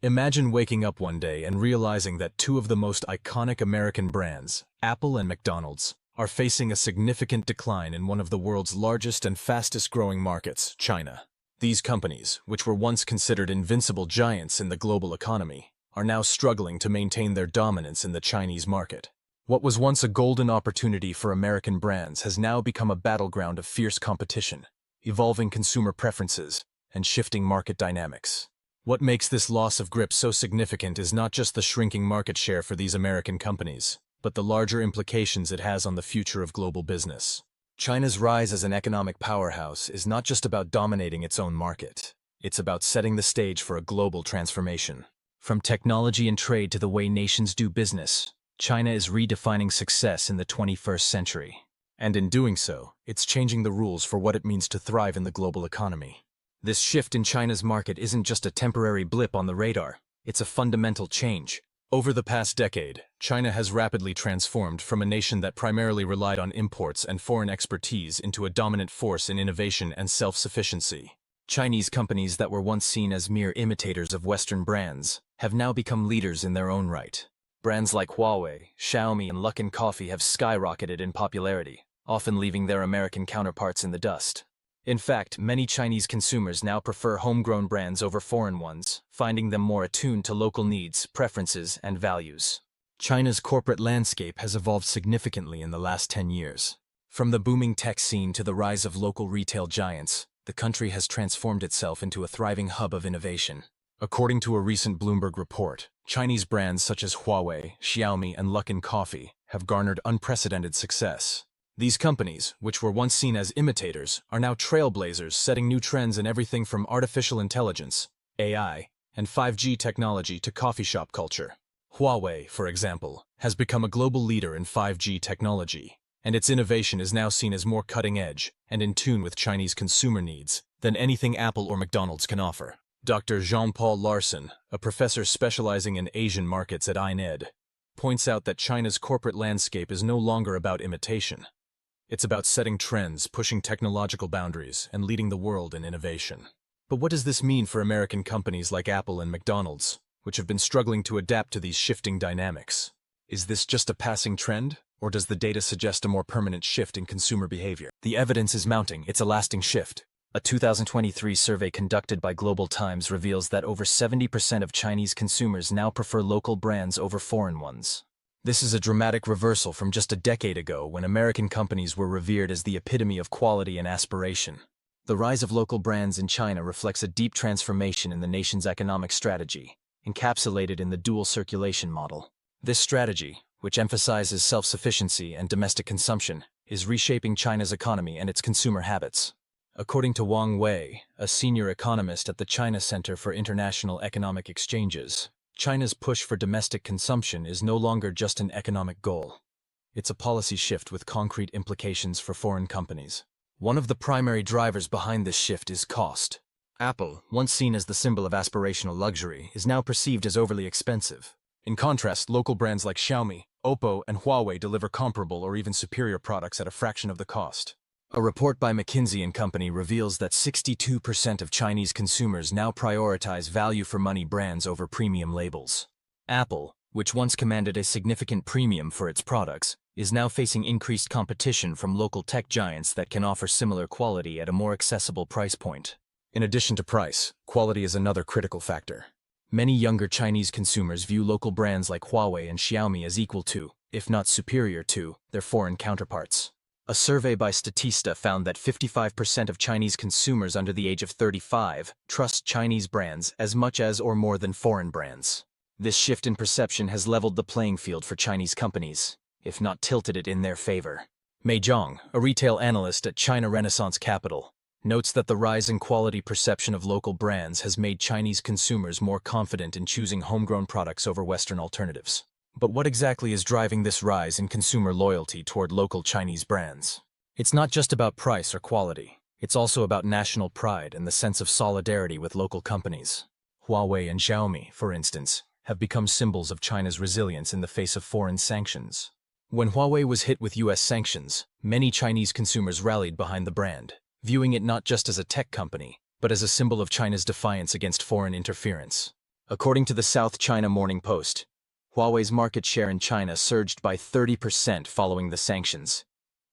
Imagine waking up one day and realizing that two of the most iconic American brands, Apple and McDonald's, are facing a significant decline in one of the world's largest and fastest-growing markets, China. These companies, which were once considered invincible giants in the global economy, are now struggling to maintain their dominance in the Chinese market. What was once a golden opportunity for American brands has now become a battleground of fierce competition, evolving consumer preferences, and shifting market dynamics. What makes this loss of grip so significant is not just the shrinking market share for these American companies, but the larger implications it has on the future of global business. China's rise as an economic powerhouse is not just about dominating its own market. It's about setting the stage for a global transformation. From technology and trade to the way nations do business, China is redefining success in the 21st century. And in doing so, it's changing the rules for what it means to thrive in the global economy. This shift in China's market isn't just a temporary blip on the radar, it's a fundamental change. Over the past decade, China has rapidly transformed from a nation that primarily relied on imports and foreign expertise into a dominant force in innovation and self-sufficiency. Chinese companies that were once seen as mere imitators of Western brands have now become leaders in their own right. Brands like Huawei, Xiaomi, and Luckin Coffee have skyrocketed in popularity, often leaving their American counterparts in the dust. In fact, many Chinese consumers now prefer homegrown brands over foreign ones, finding them more attuned to local needs, preferences, and values. China's corporate landscape has evolved significantly in the last 10 years. From the booming tech scene to the rise of local retail giants, the country has transformed itself into a thriving hub of innovation. According to a recent Bloomberg report, Chinese brands such as Huawei, Xiaomi, and Luckin Coffee have garnered unprecedented success. These companies, which were once seen as imitators, are now trailblazers setting new trends in everything from artificial intelligence, AI, and 5G technology to coffee shop culture. Huawei, for example, has become a global leader in 5G technology, and its innovation is now seen as more cutting-edge and in tune with Chinese consumer needs than anything Apple or McDonald's can offer. Dr. Jean-Paul Larson, a professor specializing in Asian markets at INED, points out that China's corporate landscape is no longer about imitation. It's about setting trends, pushing technological boundaries, and leading the world in innovation. But what does this mean for American companies like Apple and McDonald's, which have been struggling to adapt to these shifting dynamics? Is this just a passing trend, or does the data suggest a more permanent shift in consumer behavior? The evidence is mounting. It's a lasting shift. A 2023 survey conducted by Global Times reveals that over 70% of Chinese consumers now prefer local brands over foreign ones. This is a dramatic reversal from just a decade ago when American companies were revered as the epitome of quality and aspiration. The rise of local brands in China reflects a deep transformation in the nation's economic strategy, encapsulated in the dual circulation model. This strategy, which emphasizes self-sufficiency and domestic consumption, is reshaping China's economy and its consumer habits. According to Wang Wei, a senior economist at the China Center for International Economic Exchanges, China's push for domestic consumption is no longer just an economic goal. It's a policy shift with concrete implications for foreign companies. One of the primary drivers behind this shift is cost. Apple, once seen as the symbol of aspirational luxury, is now perceived as overly expensive. In contrast, local brands like Xiaomi, Oppo, and Huawei deliver comparable or even superior products at a fraction of the cost. A report by McKinsey & Company reveals that 62% of Chinese consumers now prioritize value-for-money brands over premium labels. Apple, which once commanded a significant premium for its products, is now facing increased competition from local tech giants that can offer similar quality at a more accessible price point. In addition to price, quality is another critical factor. Many younger Chinese consumers view local brands like Huawei and Xiaomi as equal to, if not superior to, their foreign counterparts. A survey by Statista found that 55% of Chinese consumers under the age of 35 trust Chinese brands as much as or more than foreign brands. This shift in perception has leveled the playing field for Chinese companies, if not tilted it in their favor. Mei Zhang, a retail analyst at China Renaissance Capital, notes that the rise in quality perception of local brands has made Chinese consumers more confident in choosing homegrown products over Western alternatives. But what exactly is driving this rise in consumer loyalty toward local Chinese brands? It's not just about price or quality. It's also about national pride and the sense of solidarity with local companies. Huawei and Xiaomi, for instance, have become symbols of China's resilience in the face of foreign sanctions. When Huawei was hit with US sanctions, many Chinese consumers rallied behind the brand, viewing it not just as a tech company, but as a symbol of China's defiance against foreign interference. According to the South China Morning Post, Huawei's market share in China surged by 30% following the sanctions,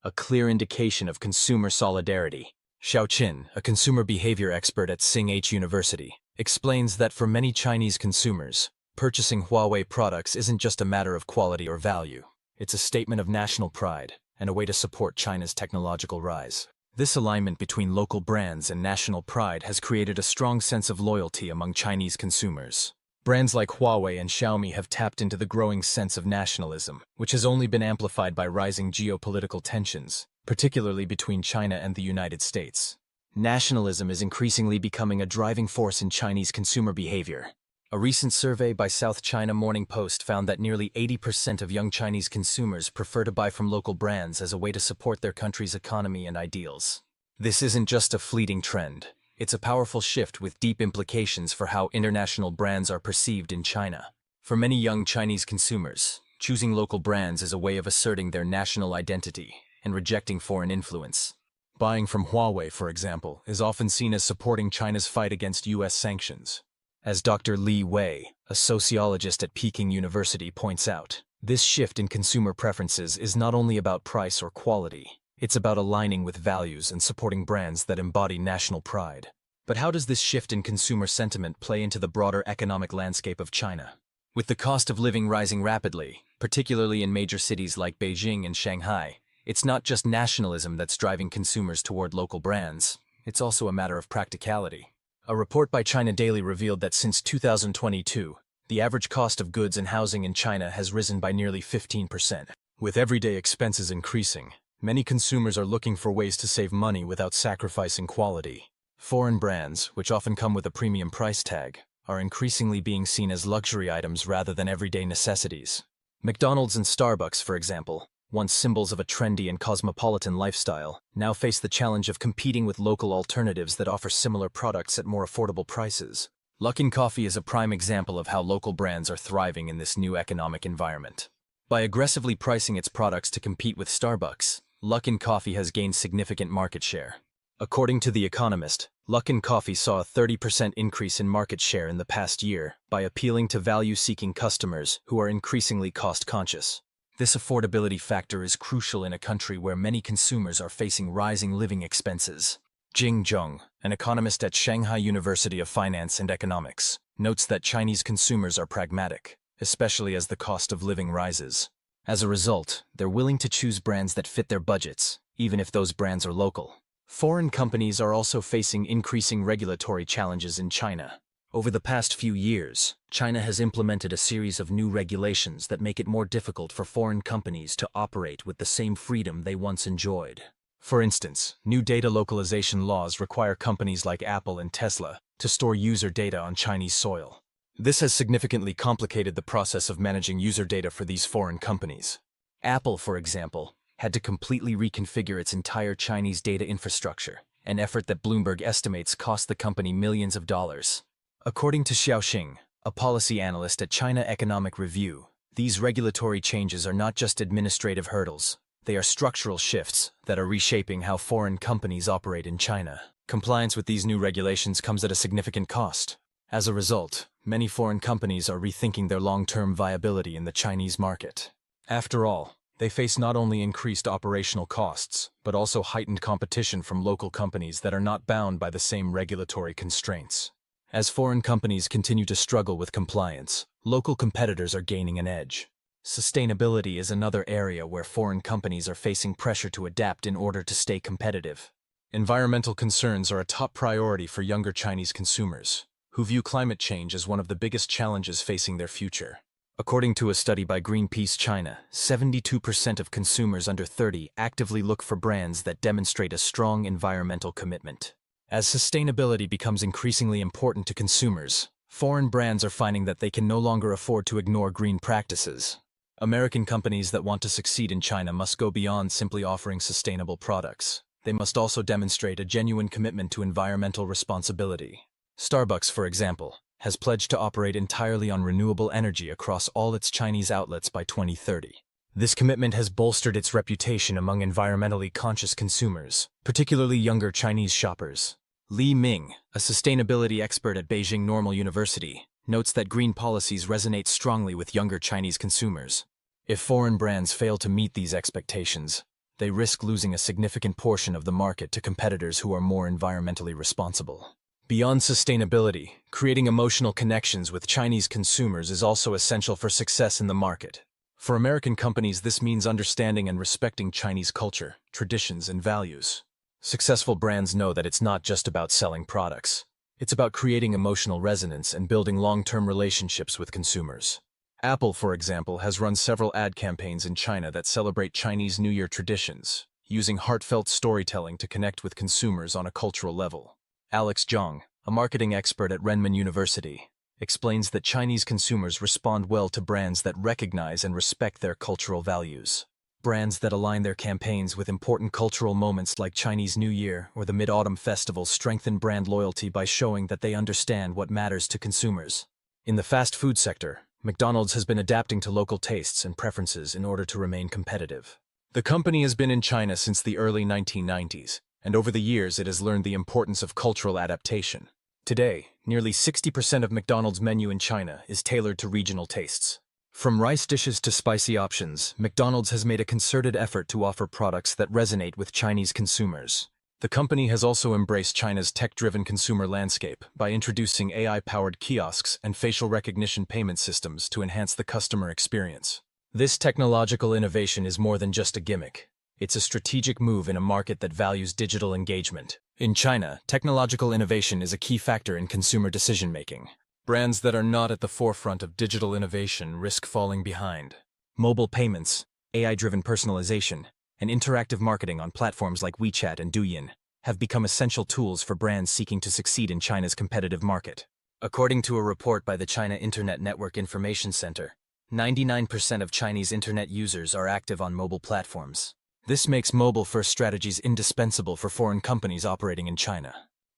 a clear indication of consumer solidarity. Xiaoqin, a consumer behavior expert at Tsinghua University, explains that for many Chinese consumers, purchasing Huawei products isn't just a matter of quality or value. It's a statement of national pride and a way to support China's technological rise. This alignment between local brands and national pride has created a strong sense of loyalty among Chinese consumers. Brands like Huawei and Xiaomi have tapped into the growing sense of nationalism, which has only been amplified by rising geopolitical tensions, particularly between China and the United States. Nationalism is increasingly becoming a driving force in Chinese consumer behavior. A recent survey by South China Morning Post found that nearly 80% of young Chinese consumers prefer to buy from local brands as a way to support their country's economy and ideals. This isn't just a fleeting trend. It's a powerful shift with deep implications for how international brands are perceived in China. For many young Chinese consumers, choosing local brands is a way of asserting their national identity and rejecting foreign influence. Buying from Huawei, for example, is often seen as supporting China's fight against U.S. sanctions. As Dr. Li Wei, a sociologist at Peking University, points out, this shift in consumer preferences is not only about price or quality. It's about aligning with values and supporting brands that embody national pride. But how does this shift in consumer sentiment play into the broader economic landscape of China? With the cost of living rising rapidly, particularly in major cities like Beijing and Shanghai, it's not just nationalism that's driving consumers toward local brands. It's also a matter of practicality. A report by China Daily revealed that since 2022, the average cost of goods and housing in China has risen by nearly 15%. With everyday expenses increasing, many consumers are looking for ways to save money without sacrificing quality. Foreign brands, which often come with a premium price tag, are increasingly being seen as luxury items rather than everyday necessities. McDonald's and Starbucks, for example, once symbols of a trendy and cosmopolitan lifestyle, now face the challenge of competing with local alternatives that offer similar products at more affordable prices. Luckin Coffee is a prime example of how local brands are thriving in this new economic environment. By aggressively pricing its products to compete with Starbucks, Luckin Coffee has gained significant market share. According to The Economist, Luckin Coffee saw a 30% increase in market share in the past year by appealing to value-seeking customers who are increasingly cost-conscious. This affordability factor is crucial in a country where many consumers are facing rising living expenses. Jing Zheng, an economist at Shanghai University of Finance and Economics, notes that Chinese consumers are pragmatic, especially as the cost of living rises. As a result, they're willing to choose brands that fit their budgets, even if those brands are local. Foreign companies are also facing increasing regulatory challenges in China. Over the past few years, China has implemented a series of new regulations that make it more difficult for foreign companies to operate with the same freedom they once enjoyed. For instance, new data localization laws require companies like Apple and Tesla to store user data on Chinese soil. This has significantly complicated the process of managing user data for these foreign companies. Apple, for example, had to completely reconfigure its entire Chinese data infrastructure, an effort that Bloomberg estimates cost the company millions of dollars. According to Xiaoxing, a policy analyst at China Economic Review, these regulatory changes are not just administrative hurdles. They are structural shifts that are reshaping how foreign companies operate in China. Compliance with these new regulations comes at a significant cost. As a result, many foreign companies are rethinking their long-term viability in the Chinese market. After all, they face not only increased operational costs, but also heightened competition from local companies that are not bound by the same regulatory constraints. As foreign companies continue to struggle with compliance, local competitors are gaining an edge. Sustainability is another area where foreign companies are facing pressure to adapt in order to stay competitive. Environmental concerns are a top priority for younger Chinese consumers, who view climate change as one of the biggest challenges facing their future. According to a study by Greenpeace China, 72% of consumers under 30 actively look for brands that demonstrate a strong environmental commitment. As sustainability becomes increasingly important to consumers, foreign brands are finding that they can no longer afford to ignore green practices. American companies that want to succeed in China must go beyond simply offering sustainable products. They must also demonstrate a genuine commitment to environmental responsibility. Starbucks, for example, has pledged to operate entirely on renewable energy across all its Chinese outlets by 2030. This commitment has bolstered its reputation among environmentally conscious consumers, particularly younger Chinese shoppers. Li Ming, a sustainability expert at Beijing Normal University, notes that green policies resonate strongly with younger Chinese consumers. If foreign brands fail to meet these expectations, they risk losing a significant portion of the market to competitors who are more environmentally responsible. Beyond sustainability, creating emotional connections with Chinese consumers is also essential for success in the market. For American companies, this means understanding and respecting Chinese culture, traditions, and values. Successful brands know that it's not just about selling products. It's about creating emotional resonance and building long-term relationships with consumers. Apple, for example, has run several ad campaigns in China that celebrate Chinese New Year traditions, using heartfelt storytelling to connect with consumers on a cultural level. Alex Zhang, a marketing expert at Renmin University, explains that Chinese consumers respond well to brands that recognize and respect their cultural values. Brands that align their campaigns with important cultural moments like Chinese New Year or the Mid-Autumn Festival strengthen brand loyalty by showing that they understand what matters to consumers. In the fast food sector, McDonald's has been adapting to local tastes and preferences in order to remain competitive. The company has been in China since the early 1990s, and over the years it has learned the importance of cultural adaptation. Today, nearly 60% of McDonald's menu in China is tailored to regional tastes. From rice dishes to spicy options, McDonald's has made a concerted effort to offer products that resonate with Chinese consumers. The company has also embraced China's tech-driven consumer landscape by introducing AI-powered kiosks and facial recognition payment systems to enhance the customer experience. This technological innovation is more than just a gimmick. It's a strategic move in a market that values digital engagement. In China, technological innovation is a key factor in consumer decision-making. Brands that are not at the forefront of digital innovation risk falling behind. Mobile payments, AI-driven personalization, and interactive marketing on platforms like WeChat and Douyin have become essential tools for brands seeking to succeed in China's competitive market. According to a report by the China Internet Network Information Center, 99% of Chinese internet users are active on mobile platforms. This makes mobile-first strategies indispensable for foreign companies operating in China.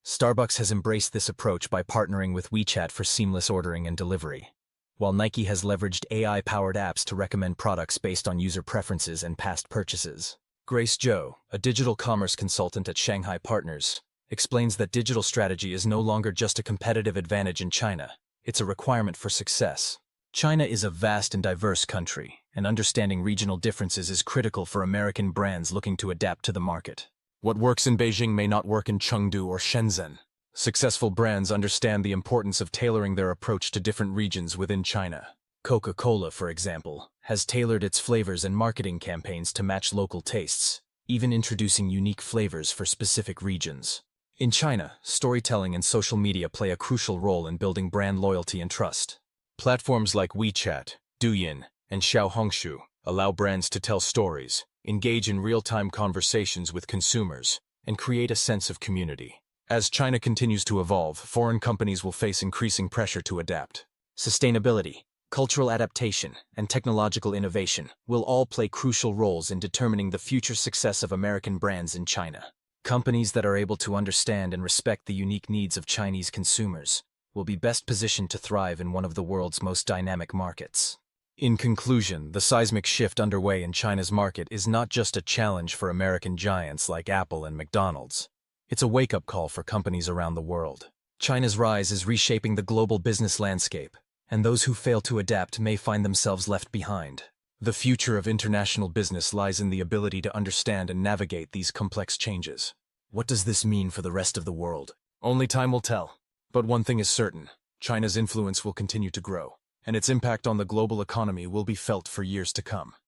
Starbucks has embraced this approach by partnering with WeChat for seamless ordering and delivery, while Nike has leveraged AI-powered apps to recommend products based on user preferences and past purchases. Grace Zhou, a digital commerce consultant at Shanghai Partners, explains that digital strategy is no longer just a competitive advantage in China, it's a requirement for success. China is a vast and diverse country, and understanding regional differences is critical for American brands looking to adapt to the market. What works in Beijing may not work in Chengdu or Shenzhen. Successful brands understand the importance of tailoring their approach to different regions within China. Coca-Cola, for example, has tailored its flavors and marketing campaigns to match local tastes, even introducing unique flavors for specific regions. In China, storytelling and social media play a crucial role in building brand loyalty and trust. Platforms like WeChat, Douyin, and Xiaohongshu allow brands to tell stories, engage in real-time conversations with consumers, and create a sense of community. As China continues to evolve, foreign companies will face increasing pressure to adapt. Sustainability, cultural adaptation, and technological innovation will all play crucial roles in determining the future success of American brands in China. Companies that are able to understand and respect the unique needs of Chinese consumers will be best positioned to thrive in one of the world's most dynamic markets. In conclusion, the seismic shift underway in China's market is not just a challenge for American giants like Apple and McDonald's. It's a wake-up call for companies around the world. China's rise is reshaping the global business landscape, and those who fail to adapt may find themselves left behind. The future of international business lies in the ability to understand and navigate these complex changes. What does this mean for the rest of the world? Only time will tell. But one thing is certain, China's influence will continue to grow, and its impact on the global economy will be felt for years to come.